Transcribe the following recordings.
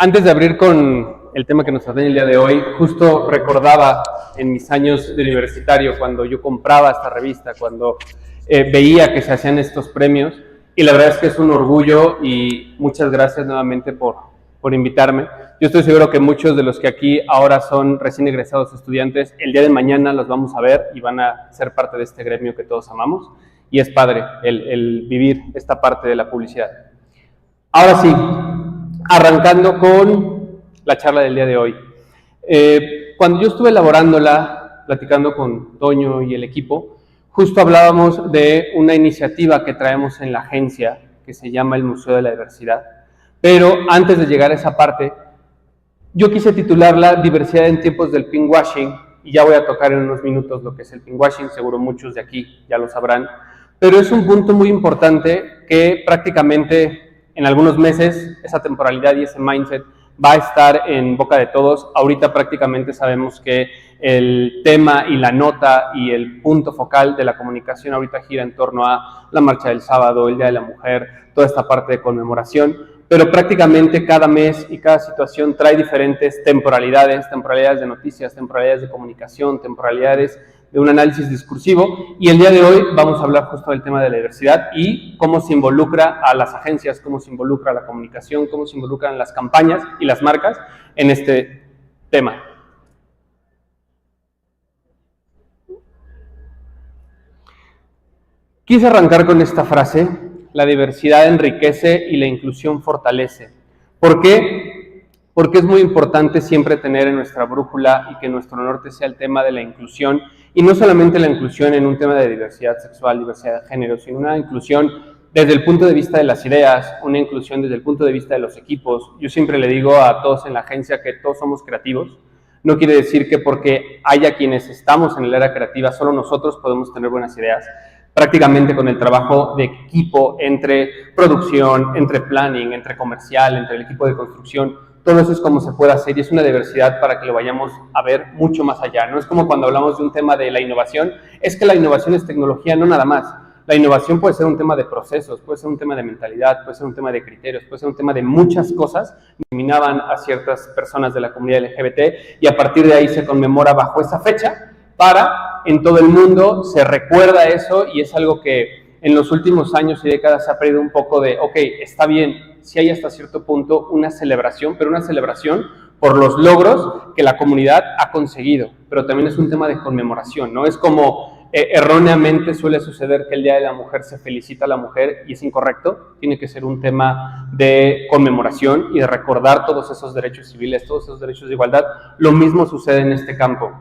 Antes de abrir con el tema que nos atañe el día de hoy, justo recordaba en mis años de universitario, cuando yo compraba esta revista, cuando veía que se hacían estos premios, y la verdad es que es un orgullo y muchas gracias nuevamente por invitarme. Yo estoy seguro que muchos de los que aquí ahora son recién egresados estudiantes, el día de mañana los vamos a ver y van a ser parte de este gremio que todos amamos, y es padre el vivir esta parte de la publicidad. Ahora sí, arrancando con la charla del día de hoy. Cuando yo estuve elaborándola, platicando con Toño y el equipo, justo hablábamos de una iniciativa que traemos en la agencia, que se llama el Museo de la Diversidad. Pero antes de llegar a esa parte, yo quise titularla Diversidad en tiempos del pinkwashing, y ya voy a tocar en unos minutos lo que es el pinkwashing, seguro muchos de aquí ya lo sabrán, pero es un punto muy importante que prácticamente en algunos meses esa temporalidad y ese mindset va a estar en boca de todos. Ahorita prácticamente sabemos que el tema y la nota y el punto focal de la comunicación ahorita gira en torno a la marcha del sábado, el Día de la Mujer, toda esta parte de conmemoración, pero prácticamente cada mes y cada situación trae diferentes temporalidades de noticias, temporalidades de comunicación, temporalidades de un análisis discursivo, y el día de hoy vamos a hablar justo del tema de la diversidad y cómo se involucra a las agencias, cómo se involucra a la comunicación, cómo se involucran las campañas y las marcas en este tema. Quise arrancar con esta frase: la diversidad enriquece y la inclusión fortalece. ¿Por qué? Porque es muy importante siempre tener en nuestra brújula y que nuestro norte sea el tema de la inclusión, y no solamente la inclusión en un tema de diversidad sexual, diversidad de género, sino una inclusión desde el punto de vista de las ideas, una inclusión desde el punto de vista de los equipos. Yo siempre le digo a todos en la agencia que todos somos creativos. No quiere decir que porque haya quienes estamos en el área creativa, solo nosotros podemos tener buenas ideas. Prácticamente con el trabajo de equipo entre producción, entre planning, entre comercial, entre el equipo de construcción, todo eso es como se puede hacer, y es una diversidad para que lo vayamos a ver mucho más allá. No es como cuando hablamos de un tema de la innovación, es que la innovación es tecnología, no nada más. La innovación puede ser un tema de procesos, puede ser un tema de mentalidad, puede ser un tema de criterios, puede ser un tema de muchas cosas. Discriminaban a ciertas personas de la comunidad LGBT y a partir de ahí se conmemora bajo esa fecha para en todo el mundo se recuerda eso, y es algo que en los últimos años y décadas se ha perdido un poco de, ok, está bien, si hay hasta cierto punto una celebración, pero una celebración por los logros que la comunidad ha conseguido, pero también es un tema de conmemoración, ¿no? Es como erróneamente suele suceder que el Día de la Mujer se felicita a la mujer, y es incorrecto. Tiene que ser un tema de conmemoración y de recordar todos esos derechos civiles, todos esos derechos de igualdad. Lo mismo sucede en este campo.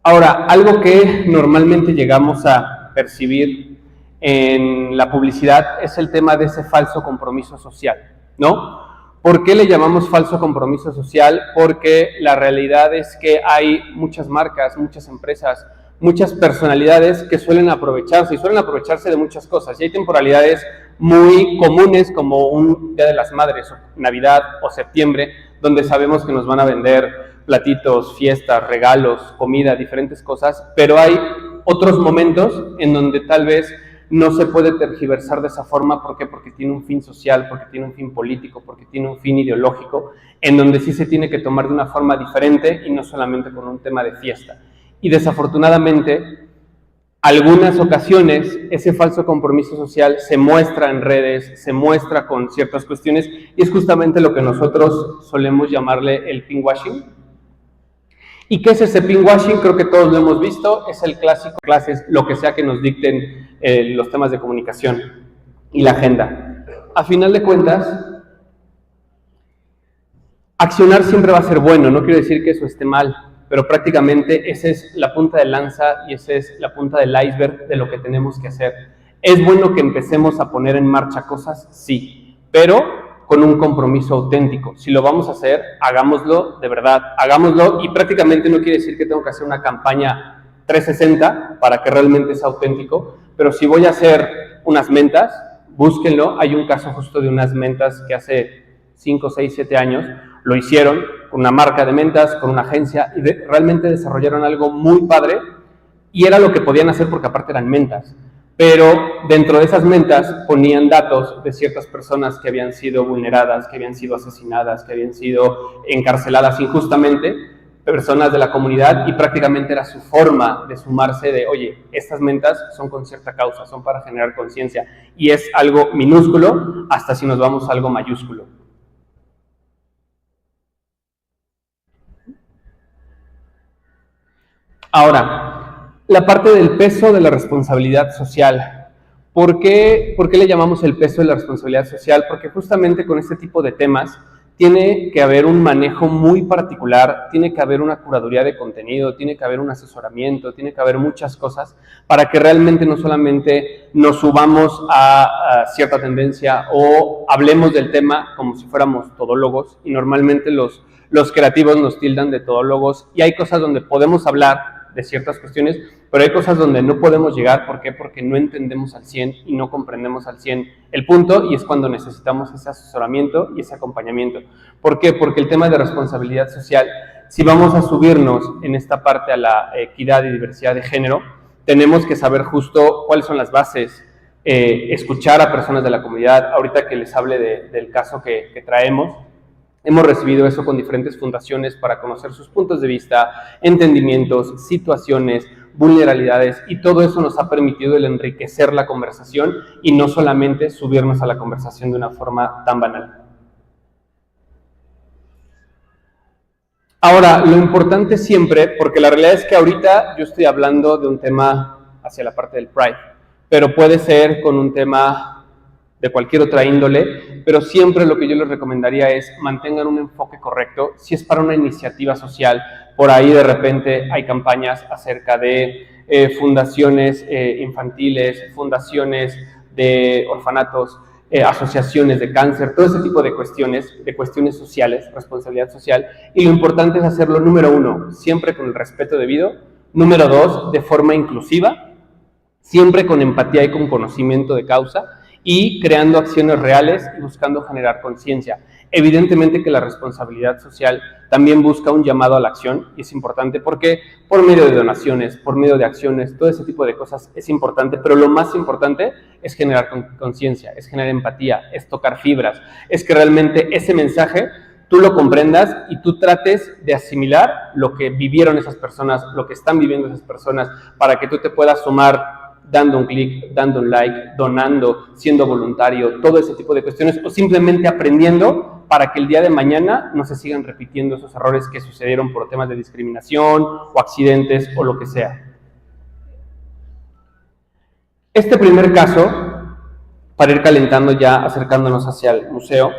Ahora, algo que normalmente llegamos a percibir en la publicidad es el tema de ese falso compromiso social, ¿no? ¿Por qué le llamamos falso compromiso social? Porque la realidad es que hay muchas marcas, muchas empresas, muchas personalidades que suelen aprovecharse de muchas cosas, y hay temporalidades muy comunes como un Día de las Madres, o Navidad o septiembre, donde sabemos que nos van a vender platitos, fiestas, regalos, comida, diferentes cosas, pero hay otros momentos en donde tal vez no se puede tergiversar de esa forma. ¿Por qué? Porque tiene un fin social, porque tiene un fin político, porque tiene un fin ideológico, en donde sí se tiene que tomar de una forma diferente y no solamente con un tema de fiesta. Y desafortunadamente, algunas ocasiones ese falso compromiso social se muestra en redes, se muestra con ciertas cuestiones, y es justamente lo que nosotros solemos llamarle el pinkwashing. ¿Y qué es ese pinkwashing? Creo que todos lo hemos visto, es el clásico clases, lo que sea que nos dicten los temas de comunicación y la agenda. A final de cuentas, accionar siempre va a ser bueno, no quiero decir que eso esté mal, pero prácticamente esa es la punta de lanza y esa es la punta del iceberg de lo que tenemos que hacer. ¿Es bueno que empecemos a poner en marcha cosas? Sí, pero con un compromiso auténtico. Si lo vamos a hacer, hagámoslo de verdad, hagámoslo, y prácticamente no quiere decir que tengo que hacer una campaña 360 para que realmente sea auténtico, pero si voy a hacer unas mentas, búsquenlo. Hay un caso justo de unas mentas que hace 5, 6, 7 años lo hicieron con una marca de mentas, con una agencia, y realmente desarrollaron algo muy padre, y era lo que podían hacer porque aparte eran mentas. pero dentro de esas mentas ponían datos de ciertas personas que habían sido vulneradas, que habían sido asesinadas, que habían sido encarceladas injustamente, personas de la comunidad, y prácticamente era su forma de sumarse de, oye, estas mentas son con cierta causa, son para generar conciencia, y es algo minúsculo hasta si nos vamos a algo mayúsculo. Ahora, la parte del peso de la responsabilidad social. ¿Por qué le llamamos el peso de la responsabilidad social? Porque justamente con este tipo de temas tiene que haber un manejo muy particular, tiene que haber una curaduría de contenido, tiene que haber un asesoramiento, tiene que haber muchas cosas para que realmente no solamente nos subamos a cierta tendencia o hablemos del tema como si fuéramos todólogos, y normalmente los creativos nos tildan de todólogos, y hay cosas donde podemos hablar de ciertas cuestiones, pero hay cosas donde no podemos llegar. ¿Por qué? Porque no entendemos al 100 y no comprendemos al 100 el punto, y es cuando necesitamos ese asesoramiento y ese acompañamiento. ¿Por qué? Porque el tema de responsabilidad social, si vamos a subirnos en esta parte a la equidad y diversidad de género, tenemos que saber justo cuáles son las bases, escuchar a personas de la comunidad. Ahorita que les hable del caso que traemos, hemos recibido eso con diferentes fundaciones para conocer sus puntos de vista, entendimientos, situaciones, vulnerabilidades, y todo eso nos ha permitido el enriquecer la conversación y no solamente subirnos a la conversación de una forma tan banal. Ahora, lo importante siempre, porque la realidad es que ahorita yo estoy hablando de un tema hacia la parte del Pride, pero puede ser con un tema de cualquier otra índole, pero siempre lo que yo les recomendaría es mantengan un enfoque correcto. Si es para una iniciativa social, por ahí de repente hay campañas acerca de fundaciones infantiles, fundaciones de orfanatos, asociaciones de cáncer, todo ese tipo de cuestiones sociales, responsabilidad social, y lo importante es hacerlo, número 1, siempre con el respeto debido, número 2, de forma inclusiva, siempre con empatía y con conocimiento de causa, y creando acciones reales y buscando generar conciencia. Evidentemente que la responsabilidad social también busca un llamado a la acción, y es importante porque por medio de donaciones, por medio de acciones, todo ese tipo de cosas es importante, pero lo más importante es generar conciencia, es generar empatía, es tocar fibras, es que realmente ese mensaje tú lo comprendas y tú trates de asimilar lo que vivieron esas personas, lo que están viviendo esas personas, para que tú te puedas sumar dando un clic, dando un like, donando, siendo voluntario, todo ese tipo de cuestiones, o simplemente aprendiendo para que el día de mañana no se sigan repitiendo esos errores que sucedieron por temas de discriminación o accidentes o lo que sea. Este primer caso, para ir calentando ya, acercándonos hacia el museo,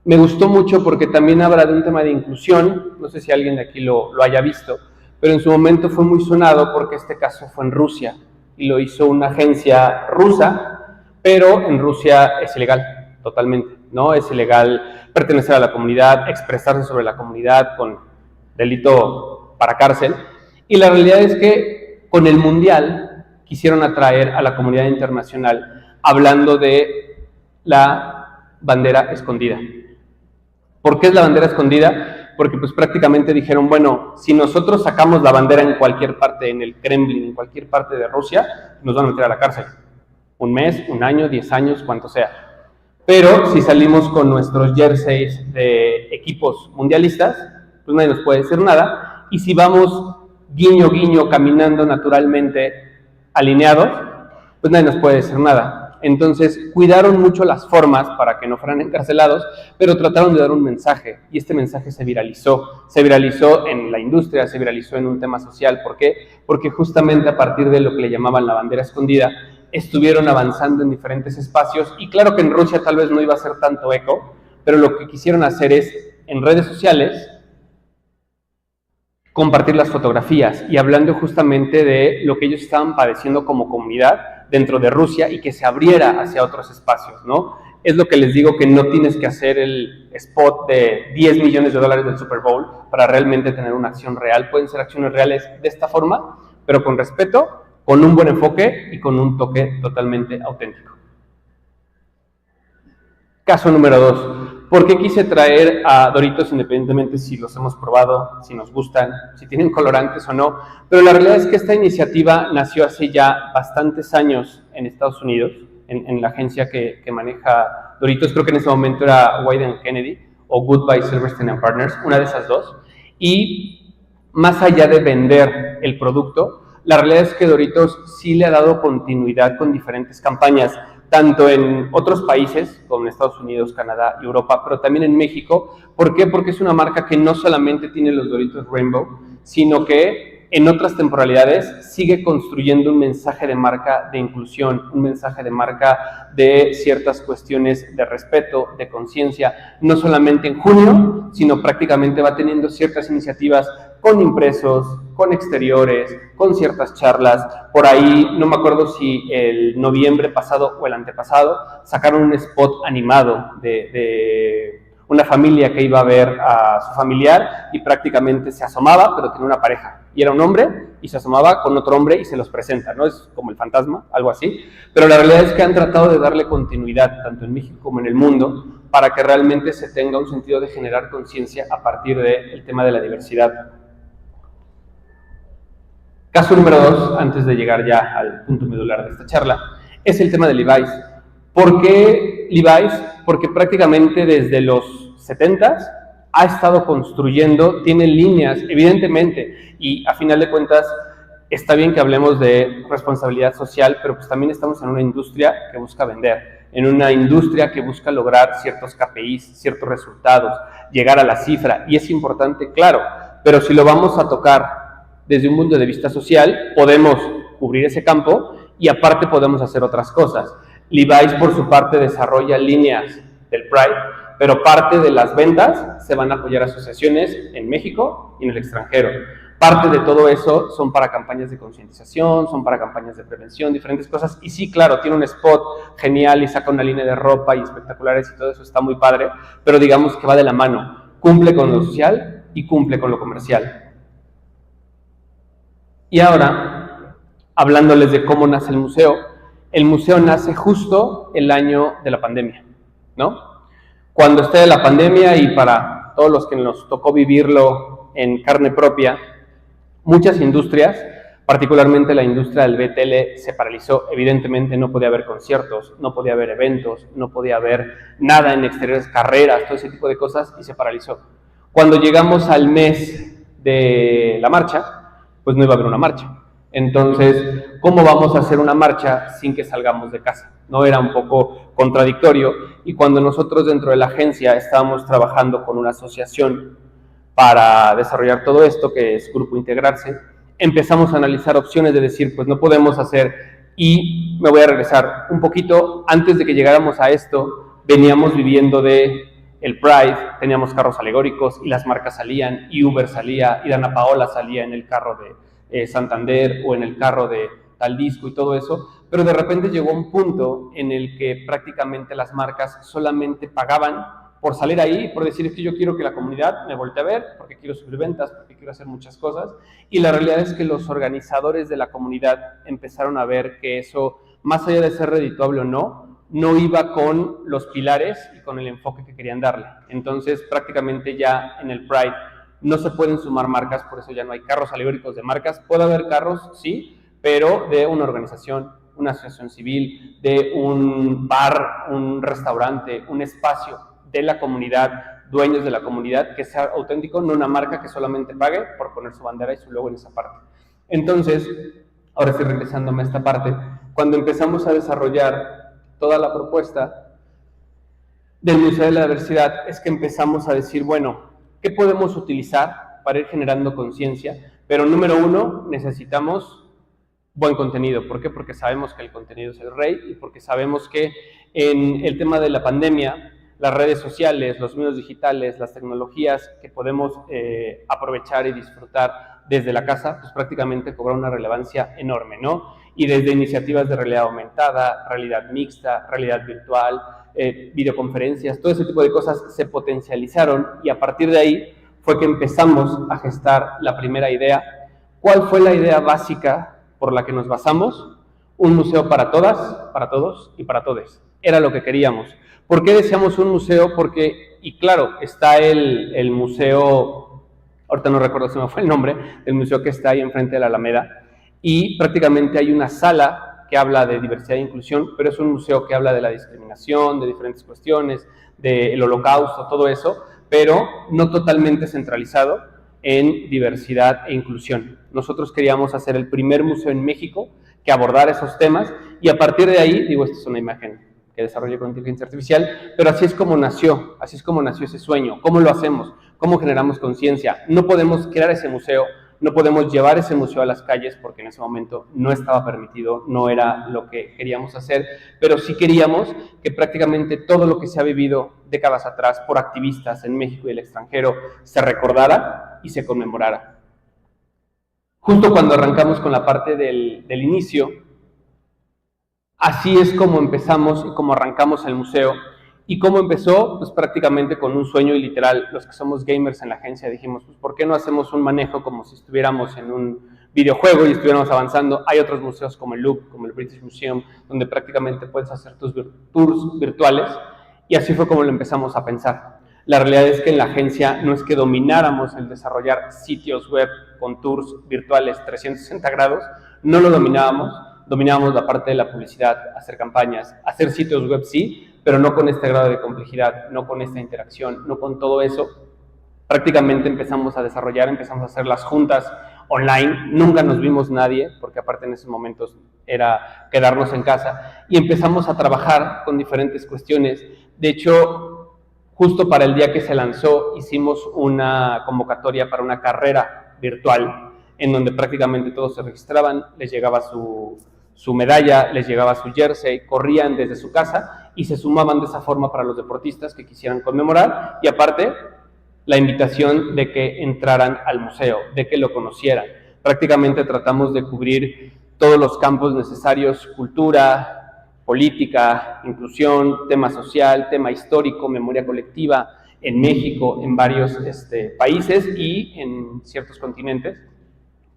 me gustó mucho porque también habla de un tema de inclusión. No sé si alguien de aquí lo haya visto, pero en su momento fue muy sonado porque este caso fue en Rusia y lo hizo una agencia rusa, pero en Rusia es ilegal totalmente, ¿no? Es ilegal pertenecer a la comunidad, expresarse sobre la comunidad, con delito para cárcel. Y la realidad es que con el Mundial quisieron atraer a la comunidad internacional hablando de la bandera escondida. ¿Por qué es la bandera escondida? Porque pues prácticamente dijeron, bueno, si nosotros sacamos la bandera en cualquier parte, en el Kremlin, en cualquier parte de Rusia, nos van a meter a la cárcel. 1 mes, 1 año, 10 años, cuanto sea. Pero si salimos con nuestros jerseys de equipos mundialistas, pues nadie nos puede decir nada. Y si vamos guiño, guiño, caminando naturalmente alineados, pues nadie nos puede decir nada. Entonces, cuidaron mucho las formas para que no fueran encarcelados, pero trataron de dar un mensaje, y este mensaje se viralizó. Se viralizó en la industria, se viralizó en un tema social. ¿Por qué? Porque justamente a partir de lo que le llamaban la bandera escondida, estuvieron avanzando en diferentes espacios, y claro que en Rusia tal vez no iba a ser tanto eco, pero lo que quisieron hacer es, en redes sociales, compartir las fotografías, y hablando justamente de lo que ellos estaban padeciendo como comunidad dentro de Rusia, y que se abriera hacia otros espacios, ¿no? Es lo que les digo, que no tienes que hacer el spot de $10 millones del Super Bowl para realmente tener una acción real. Pueden ser acciones reales de esta forma, pero con respeto, con un buen enfoque y con un toque totalmente auténtico. Caso número 2. ¿Por qué quise traer a Doritos independientemente si los hemos probado, si nos gustan, si tienen colorantes o no? Pero la realidad es que esta iniciativa nació hace ya bastantes años en Estados Unidos, en la agencia que maneja Doritos. Creo que en ese momento era Wieden Kennedy o Goodbye Silverstein and Partners, una de esas dos. Y más allá de vender el producto, la realidad es que Doritos sí le ha dado continuidad con diferentes campañas, tanto en otros países, como en Estados Unidos, Canadá y Europa, pero también en México. ¿Por qué? Porque es una marca que no solamente tiene los Doritos Rainbow, sino que en otras temporalidades sigue construyendo un mensaje de marca de inclusión, un mensaje de marca de ciertas cuestiones de respeto, de conciencia, no solamente en junio, sino prácticamente va teniendo ciertas iniciativas con impresos, con exteriores, con ciertas charlas. Por ahí, no me acuerdo si el noviembre pasado o el antepasado, sacaron un spot animado de una familia que iba a ver a su familiar y prácticamente se asomaba, pero tenía una pareja. Y era un hombre y se asomaba con otro hombre y se los presenta, ¿no? Es como el fantasma, algo así. Pero la realidad es que han tratado de darle continuidad, tanto en México como en el mundo, para que realmente se tenga un sentido de generar conciencia a partir del tema de la diversidad. Caso número 2, antes de llegar ya al punto medular de esta charla, es el tema de Levi's. ¿Por qué Levi's? Porque prácticamente desde los 70s ha estado construyendo, tiene líneas, evidentemente, y a final de cuentas está bien que hablemos de responsabilidad social, pero pues también estamos en una industria que busca vender, en una industria que busca lograr ciertos KPIs, ciertos resultados, llegar a la cifra, y es importante, claro, pero si lo vamos a tocar desde un punto de vista social, podemos cubrir ese campo y aparte podemos hacer otras cosas. Levi's, por su parte, desarrolla líneas del Pride, pero parte de las ventas se van a apoyar asociaciones en México y en el extranjero. Parte de todo eso son para campañas de concientización, son para campañas de prevención, diferentes cosas. Y sí, claro, tiene un spot genial y saca una línea de ropa y espectaculares y todo eso está muy padre, pero digamos que va de la mano. Cumple con lo social y cumple con lo comercial. Y ahora, hablándoles de cómo nace el museo nace justo el año de la pandemia, ¿no? Cuando esté la pandemia, y para todos los que nos tocó vivirlo en carne propia, muchas industrias, particularmente la industria del BTL, se paralizó. Evidentemente no podía haber conciertos, no podía haber eventos, no podía haber nada en exteriores, carreras, todo ese tipo de cosas, y se paralizó. Cuando llegamos al mes de la marcha, pues no iba a haber una marcha. Entonces, ¿cómo vamos a hacer una marcha sin que salgamos de casa? ¿No? Era un poco contradictorio, y cuando nosotros dentro de la agencia estábamos trabajando con una asociación para desarrollar todo esto, que es Grupo Integrarse, empezamos a analizar opciones de decir, pues no podemos hacer, y me voy a regresar un poquito, antes de que llegáramos a esto, veníamos viviendo de el Pride, teníamos carros alegóricos y las marcas salían, y Uber salía, y Dana Paola salía en el carro de Santander o en el carro de tal disco y todo eso, pero de repente llegó un punto en el que prácticamente las marcas solamente pagaban por salir ahí, por decir, es que yo quiero que la comunidad me voltee a ver, porque quiero subir ventas, porque quiero hacer muchas cosas, y la realidad es que los organizadores de la comunidad empezaron a ver que eso, más allá de ser redituable o no iba con los pilares y con el enfoque que querían darle. Entonces, prácticamente ya en el Pride no se pueden sumar marcas, por eso ya no hay carros alegóricos de marcas. Puede haber carros, sí, pero de una organización, una asociación civil, de un bar, un restaurante, un espacio de la comunidad, dueños de la comunidad, que sea auténtico, no una marca que solamente pague por poner su bandera y su logo en esa parte. Entonces, ahora estoy regresándome a esta parte, cuando empezamos a desarrollar toda la propuesta del Museo de la Diversidad, es que empezamos a decir, bueno, ¿qué podemos utilizar para ir generando conciencia? Pero número uno, necesitamos buen contenido. ¿Por qué? Porque sabemos que el contenido es el rey, y porque sabemos que en el tema de la pandemia, las redes sociales, los medios digitales, las tecnologías que podemos aprovechar y disfrutar desde la casa, pues prácticamente cobra una relevancia enorme, ¿no? Y desde iniciativas de realidad aumentada, realidad mixta, realidad virtual, videoconferencias, todo ese tipo de cosas se potencializaron, y a partir de ahí fue que empezamos a gestar la primera idea. ¿Cuál fue la idea básica por la que nos basamos? Un museo para todas, para todos y para todes. era lo que queríamos. ¿Por qué decíamos un museo? Porque, y claro, está el museo, ahorita no recuerdo si me fue el nombre, el museo que está ahí enfrente de la Alameda, y prácticamente hay una sala que habla de diversidad e inclusión, pero es un museo que habla de la discriminación, de diferentes cuestiones, del holocausto, todo eso, pero no totalmente centralizado en diversidad e inclusión. Nosotros queríamos hacer el primer museo en México que abordara esos temas, y a partir de ahí, digo, esta es una imagen que desarrollé con inteligencia artificial, pero así es como nació ese sueño. ¿Cómo lo hacemos? ¿Cómo generamos conciencia? No podemos crear ese museo, no podemos llevar ese museo a las calles porque en ese momento no estaba permitido, no era lo que queríamos hacer, pero sí queríamos que prácticamente todo lo que se ha vivido décadas atrás por activistas en México y el extranjero se recordara y se conmemorara. Justo cuando arrancamos con la parte del inicio, así es como empezamos y como arrancamos el museo. ¿Y cómo empezó? Pues prácticamente con un sueño, y literal, los que somos gamers en la agencia dijimos, pues ¿por qué no hacemos un manejo como si estuviéramos en un videojuego y estuviéramos avanzando? Hay otros museos como el Louvre, como el British Museum, donde prácticamente puedes hacer tus tours virtuales, y así fue como lo empezamos a pensar. La realidad es que en la agencia no es que domináramos el desarrollar sitios web con tours virtuales 360 grados, no lo dominábamos la parte de la publicidad, hacer campañas, hacer sitios web sí, pero no con este grado de complejidad, no con esta interacción, no con todo eso. Prácticamente empezamos a desarrollar, empezamos a hacer las juntas online, nunca nos vimos nadie, porque aparte en esos momentos era quedarnos en casa, y empezamos a trabajar con diferentes cuestiones. De hecho, justo para el día que se lanzó, hicimos una convocatoria para una carrera virtual, en donde prácticamente todos se registraban, les llegaba su medalla, les llegaba su jersey, corrían desde su casa y se sumaban de esa forma para los deportistas que quisieran conmemorar, y aparte la invitación de que entraran al museo, de que lo conocieran. Prácticamente tratamos de cubrir todos los campos necesarios: cultura, política, inclusión, tema social, tema histórico, memoria colectiva, en México, en varios países y en ciertos continentes.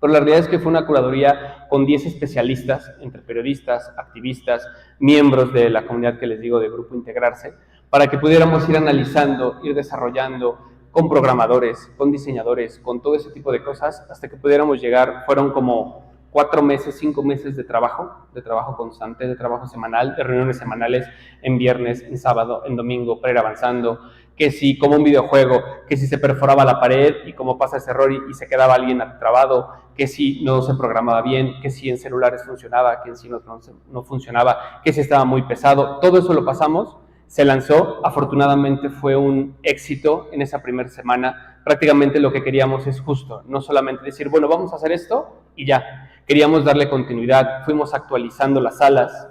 Pero la realidad es que fue una curaduría con 10 especialistas, entre periodistas, activistas, miembros de la comunidad que les digo de Grupo Integrarse, para que pudiéramos ir analizando, ir desarrollando con programadores, con diseñadores, con todo ese tipo de cosas, hasta que pudiéramos llegar. Fueron como 4 meses, 5 meses de trabajo constante, de trabajo semanal, de reuniones semanales en viernes, en sábado, en domingo, para ir avanzando. Que si como un videojuego, que si se perforaba la pared y cómo pasa ese error y se quedaba alguien trabado, que si no se programaba bien, que si en celulares funcionaba, que si no funcionaba, que si estaba muy pesado. Todo eso lo pasamos, se lanzó, afortunadamente fue un éxito en esa primera semana. Prácticamente lo que queríamos es justo, no solamente decir, bueno, vamos a hacer esto y ya. Queríamos darle continuidad, fuimos actualizando las salas,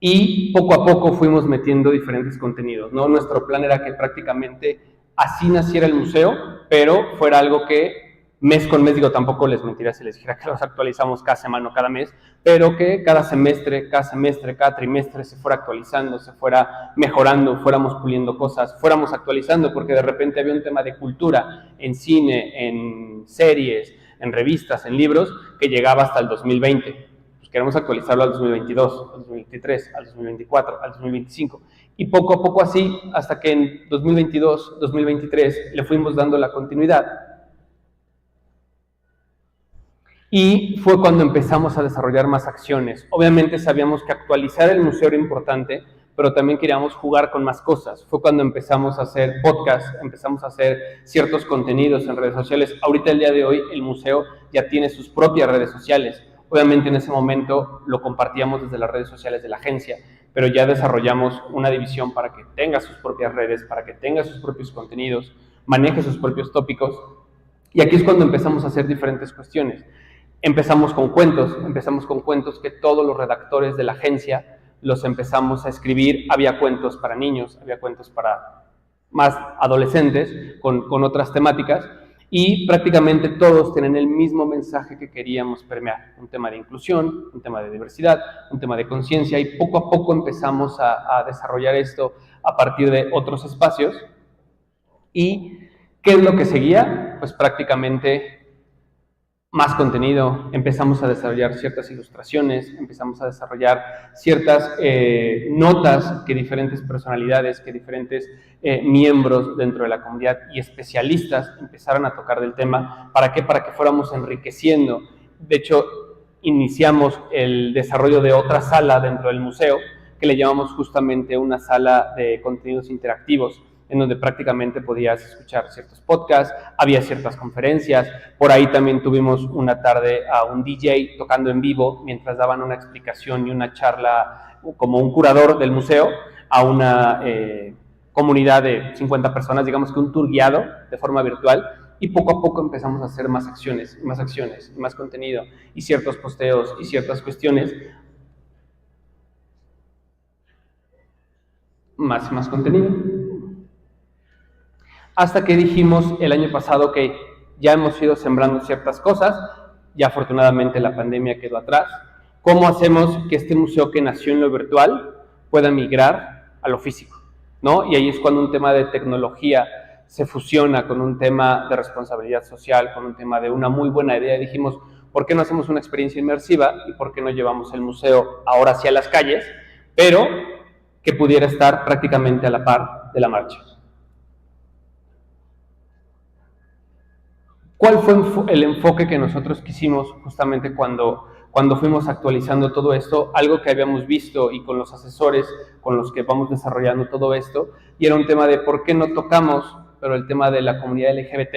y poco a poco fuimos metiendo diferentes contenidos, ¿no? Nuestro plan era que prácticamente así naciera el museo, pero fuera algo que mes con mes, digo, tampoco les mentiría si les dijera que los actualizamos cada semana o cada mes, pero que cada semestre, cada trimestre se fuera actualizando, se fuera mejorando, fuéramos puliendo cosas, fuéramos actualizando, porque de repente había un tema de cultura en cine, en series, en revistas, en libros, que llegaba hasta el 2020. Queremos actualizarlo al 2022, al 2023, al 2024, al 2025. Y poco a poco así, hasta que en 2022, 2023, le fuimos dando la continuidad. Y fue cuando empezamos a desarrollar más acciones. Obviamente sabíamos que actualizar el museo era importante, pero también queríamos jugar con más cosas. Fue cuando empezamos a hacer podcasts, empezamos a hacer ciertos contenidos en redes sociales. Ahorita, el día de hoy, el museo ya tiene sus propias redes sociales. Obviamente en ese momento lo compartíamos desde las redes sociales de la agencia, pero ya desarrollamos una división para que tenga sus propias redes, para que tenga sus propios contenidos, maneje sus propios tópicos. Y aquí es cuando empezamos a hacer diferentes cuestiones. Empezamos con cuentos que todos los redactores de la agencia los empezamos a escribir. Había cuentos para niños, había cuentos para más adolescentes, con otras temáticas. Y prácticamente todos tienen el mismo mensaje que queríamos permear: un tema de inclusión, un tema de diversidad, un tema de conciencia, y poco a poco empezamos a desarrollar esto a partir de otros espacios. ¿Y qué es lo que seguía? Pues prácticamente más contenido, empezamos a desarrollar ciertas ilustraciones, empezamos a desarrollar ciertas notas que diferentes personalidades, que diferentes miembros dentro de la comunidad y especialistas empezaron a tocar del tema. ¿Para qué? Para que fuéramos enriqueciendo. De hecho, iniciamos el desarrollo de otra sala dentro del museo, que le llamamos justamente una sala de contenidos interactivos, en donde prácticamente podías escuchar ciertos podcasts, había ciertas conferencias, por ahí también tuvimos una tarde a un DJ tocando en vivo, mientras daban una explicación y una charla como un curador del museo a una comunidad de 50 personas, digamos que un tour guiado de forma virtual, y poco a poco empezamos a hacer más acciones, más contenido, y ciertos posteos y ciertas cuestiones, más contenido. Hasta que dijimos el año pasado que ya hemos ido sembrando ciertas cosas, ya afortunadamente la pandemia quedó atrás. ¿Cómo hacemos que este museo que nació en lo virtual pueda migrar a lo físico? ¿No? Y ahí es cuando un tema de tecnología se fusiona con un tema de responsabilidad social, con un tema de una muy buena idea. Dijimos, ¿por qué no hacemos una experiencia inmersiva y por qué no llevamos el museo ahora hacia las calles, pero que pudiera estar prácticamente a la par de la marcha? ¿Cuál fue el enfoque que nosotros quisimos justamente cuando fuimos actualizando todo esto? Algo que habíamos visto y con los asesores con los que vamos desarrollando todo esto, y era un tema de por qué no tocamos, pero el tema de la comunidad LGBT,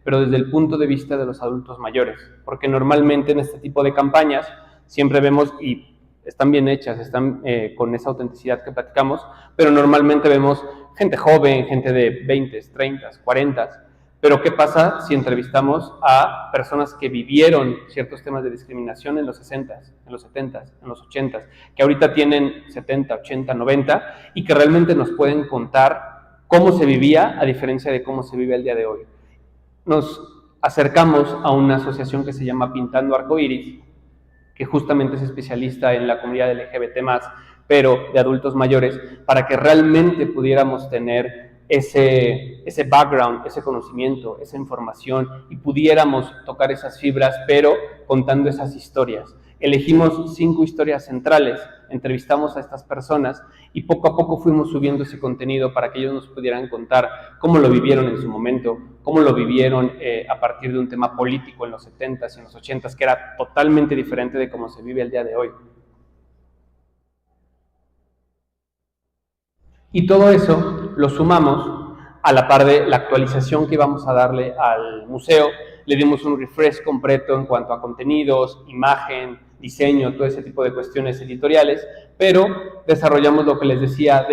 pero desde el punto de vista de los adultos mayores, porque normalmente en este tipo de campañas siempre vemos, y están bien hechas, están con esa autenticidad que platicamos, pero normalmente vemos gente joven, gente de 20, 30, 40. Pero ¿qué pasa si entrevistamos a personas que vivieron ciertos temas de discriminación en los 60s, en los 70s, en los 80s, que ahorita tienen 70, 80, 90 y que realmente nos pueden contar cómo se vivía a diferencia de cómo se vive el día de hoy? Nos acercamos a una asociación que se llama Pintando Arcoiris, que justamente es especialista en la comunidad LGBT+, pero de adultos mayores, para que realmente pudiéramos tener ese background, ese conocimiento, esa información y pudiéramos tocar esas fibras, pero contando esas historias. Elegimos 5 historias centrales, entrevistamos a estas personas y poco a poco fuimos subiendo ese contenido para que ellos nos pudieran contar cómo lo vivieron en su momento, cómo lo vivieron a partir de un tema político en los 70s y en los 80s, que era totalmente diferente de cómo se vive el día de hoy. Y todo eso lo sumamos a la par de la actualización que vamos a darle al museo. Le dimos un refresh completo en cuanto a contenidos, imagen, diseño, todo ese tipo de cuestiones editoriales, pero desarrollamos lo que les decía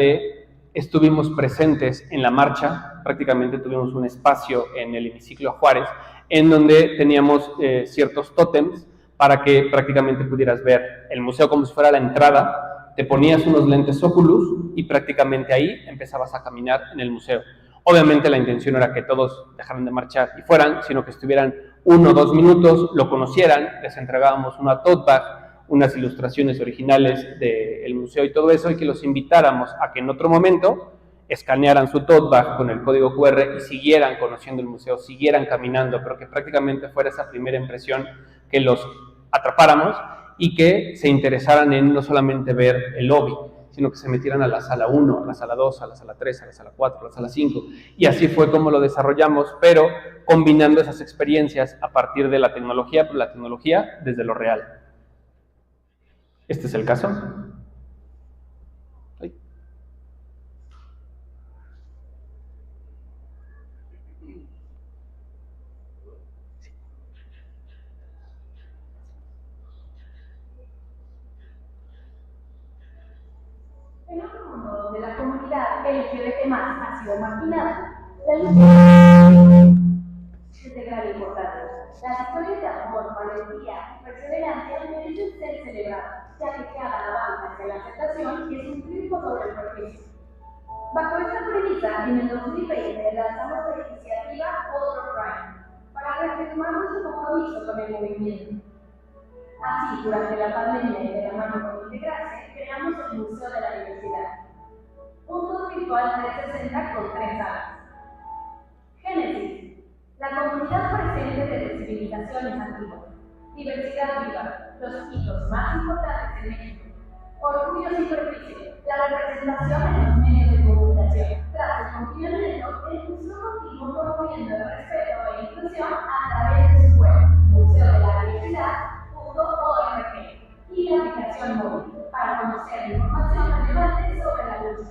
estuvimos presentes en la marcha, prácticamente tuvimos un espacio en el hemiciclo Juárez, en donde teníamos ciertos tótems para que prácticamente pudieras ver el museo como si fuera la entrada. Te ponías unos lentes Oculus y prácticamente ahí empezabas a caminar en el museo. Obviamente la intención era que todos dejaran de marchar y fueran, sino que estuvieran 1 o 2 minutos, lo conocieran, les entregábamos una tote bag, unas ilustraciones originales del museo y todo eso, y que los invitáramos a que en otro momento escanearan su tote bag con el código QR y siguieran conociendo el museo, siguieran caminando, pero que prácticamente fuera esa primera impresión que los atrapáramos y que se interesaran en no solamente ver el lobby, sino que se metieran a la sala 1, a la sala 2, a la sala 3, a la sala 4, a la sala 5. Y así fue como lo desarrollamos, pero combinando esas experiencias a partir de la tecnología, pero la tecnología desde lo real. Este es el caso. En otro mundo donde la comunidad LGBT+ ha sido marginada, la lucha es de gran importancia. Las historias de amor, valentía y perseverancia merecen ser celebradas, ya que cada avance hacia la aceptación es un triunfo sobre el prejuicio. Bajo esta premisa, en el 2020 lanzamos la iniciativa Otro Pride, para reafirmar nuestro compromiso con el movimiento. Así, durante la pandemia y de la mano con Integrarse, creamos el Museo de la Diversidad, un tour virtual 360 con 3 salas. Génesis, la comunidad presente desde civilizaciones antiguas. Diversidad viva, los hitos más importantes en México. Orgullo y superficie, la representación en los medios de comunicación. Tras el confinamiento, el museo continuó promoviendo el respeto e inclusión a través de su web, museodeladigitidad.org, y la aplicación móvil, para conocer información relevante sobre la lucha.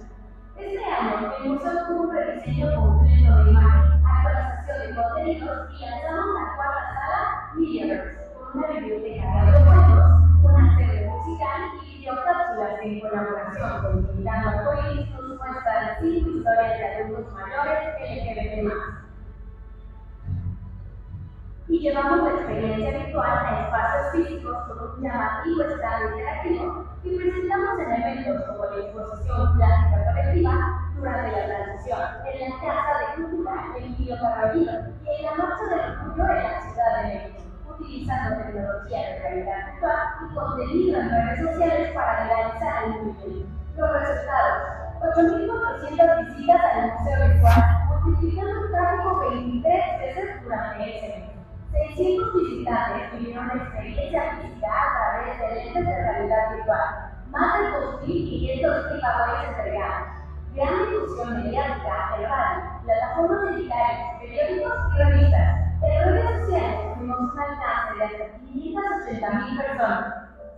Este año, el museo tuvo un rediseño completo de imagen, actualización de contenidos y lanzamos la cuarta sala Mediaverse, con una biblioteca de audiocuentos, una serie musical y videocápsulas en colaboración con Militando Arcoíris nos muestran 5 historias de adultos mayores LGBT+. Y llevamos la experiencia virtual a espacios físicos con un llamativo stand interactivo que presentamos en eventos como la exposición Plástica Colectiva durante la transición, en la Casa de Cultura Emilio Carballo y en la Marcha del Orgullo en la Ciudad de México, utilizando tecnología de realidad virtual y contenido en redes sociales para realizar el movimiento. Los resultados: 8.400 visitas al museo virtual, multiplicando el tráfico 23 veces durante ese mes. 600 visitantes vivieron la experiencia física a través de lentes de realidad virtual. Más de 2.500 giveaways entregados. Gran difusión mediática, el radio, plataformas digitales, periódicos y revistas. En redes sociales tuvimos un alcance de hasta 580.000 personas,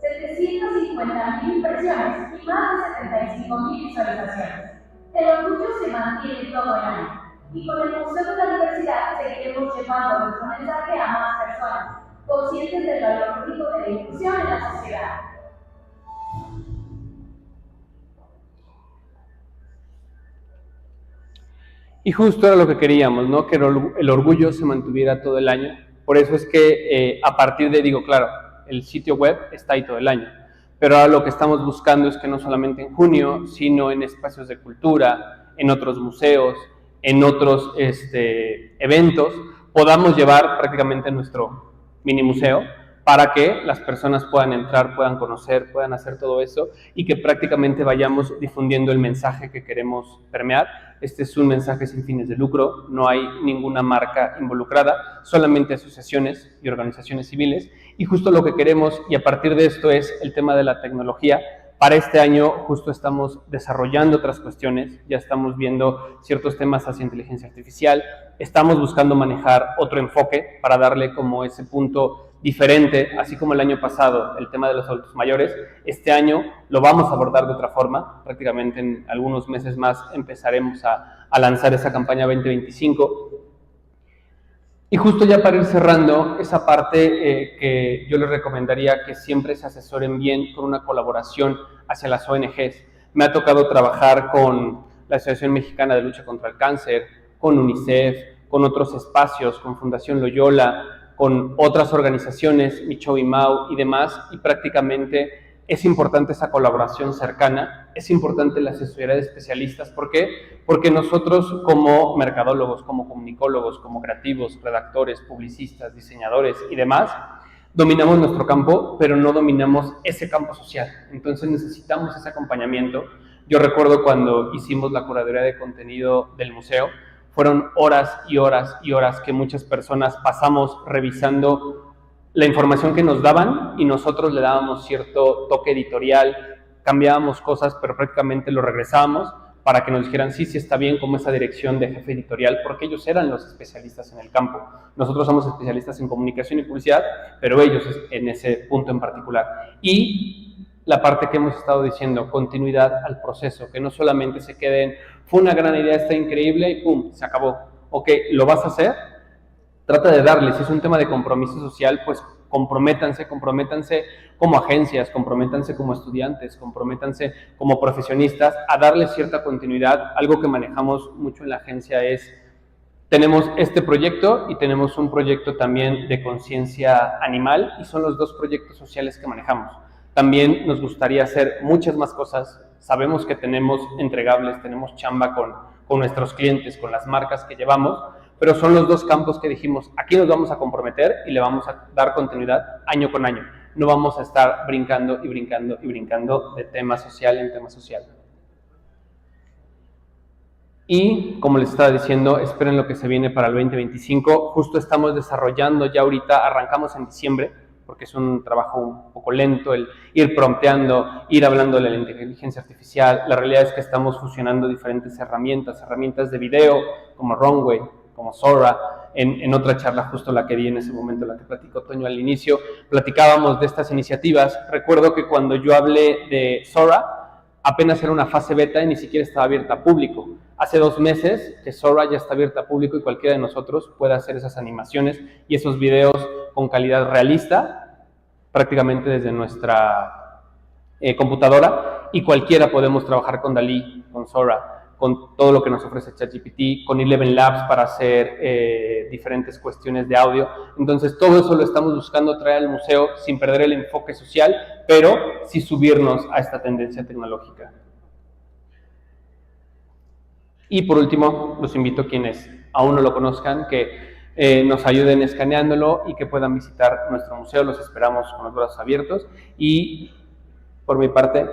750.000 impresiones y más de 75.000 visualizaciones. El orgullo se mantiene todo el año. Y con el Museo de la Diversidad seguiremos llevando nuestro mensaje a más personas, conscientes del valor único de la inclusión en la sociedad. Y justo era lo que queríamos, ¿no? Que el orgullo se mantuviera todo el año. Por eso es que a partir de, claro, el sitio web está ahí todo el año. Pero ahora lo que estamos buscando es que no solamente en junio, sino en espacios de cultura, en otros museos, en otros eventos, podamos llevar prácticamente nuestro mini museo para que las personas puedan entrar, puedan conocer, puedan hacer todo eso y que prácticamente vayamos difundiendo el mensaje que queremos permear. Este es un mensaje sin fines de lucro, no hay ninguna marca involucrada, solamente asociaciones y organizaciones civiles. Y justo lo que queremos, y a partir de esto, es el tema de la tecnología. Para este año justo estamos desarrollando otras cuestiones, ya estamos viendo ciertos temas hacia inteligencia artificial, estamos buscando manejar otro enfoque para darle como ese punto diferente, así como el año pasado el tema de los adultos mayores. Este año lo vamos a abordar de otra forma, prácticamente en algunos meses más empezaremos a lanzar esa campaña 2025. Y justo ya para ir cerrando, esa parte que yo les recomendaría que siempre se asesoren bien con una colaboración hacia las ONGs. Me ha tocado trabajar con la Asociación Mexicana de Lucha contra el Cáncer, con UNICEF, con otros espacios, con Fundación Loyola, con otras organizaciones, Michoacán y Mau y demás, y prácticamente es importante esa colaboración cercana, es importante la asesoría de especialistas. ¿Por qué? Porque nosotros como mercadólogos, como comunicólogos, como creativos, redactores, publicistas, diseñadores y demás, dominamos nuestro campo, pero no dominamos ese campo social. Entonces necesitamos ese acompañamiento. Yo recuerdo cuando hicimos la curaduría de contenido del museo, fueron horas y horas y horas que muchas personas pasamos revisando la información que nos daban y nosotros le dábamos cierto toque editorial, cambiábamos cosas, pero prácticamente lo regresábamos para que nos dijeran sí está bien, como esa dirección de jefe editorial, porque ellos eran los especialistas en el campo. Nosotros somos especialistas en comunicación y publicidad, pero ellos en ese punto en particular. Y la parte que hemos estado diciendo, continuidad al proceso, que no solamente se queden, fue una gran idea, está increíble y pum, se acabó. Ok, ¿lo vas a hacer? Trata de darle, si es un tema de compromiso social, pues comprométanse como agencias, comprométanse como estudiantes, comprométanse como profesionistas a darle cierta continuidad. Algo que manejamos mucho en la agencia es, tenemos este proyecto y tenemos un proyecto también de conciencia animal y son los dos proyectos sociales que manejamos. También nos gustaría hacer muchas más cosas, sabemos que tenemos entregables, tenemos chamba con nuestros clientes, con las marcas que llevamos, pero son los dos campos que dijimos, aquí nos vamos a comprometer y le vamos a dar continuidad año con año. No vamos a estar brincando y brincando y brincando de tema social en tema social. Y como les estaba diciendo, esperen lo que se viene para el 2025. Justo estamos desarrollando ya ahorita, arrancamos en diciembre, porque es un trabajo un poco lento, el ir prompteando, ir hablando de la inteligencia artificial. La realidad es que estamos fusionando diferentes herramientas de video, como Runway, como Sora. En otra charla, justo la que di en ese momento, la que platicó Toño al inicio, platicábamos de estas iniciativas. Recuerdo que cuando yo hablé de Sora, apenas era una fase beta y ni siquiera estaba abierta a público. Hace 2 meses que Sora ya está abierta a público y cualquiera de nosotros puede hacer esas animaciones y esos videos con calidad realista, prácticamente desde nuestra computadora, y cualquiera podemos trabajar con DALL-E, con Sora, con todo lo que nos ofrece ChatGPT, con Eleven Labs para hacer diferentes cuestiones de audio. Entonces todo eso lo estamos buscando traer al museo sin perder el enfoque social, pero sí subirnos a esta tendencia tecnológica. Y por último, los invito a quienes aún no lo conozcan, que nos ayuden escaneándolo y que puedan visitar nuestro museo. Los esperamos con los brazos abiertos y por mi parte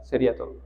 sería todo.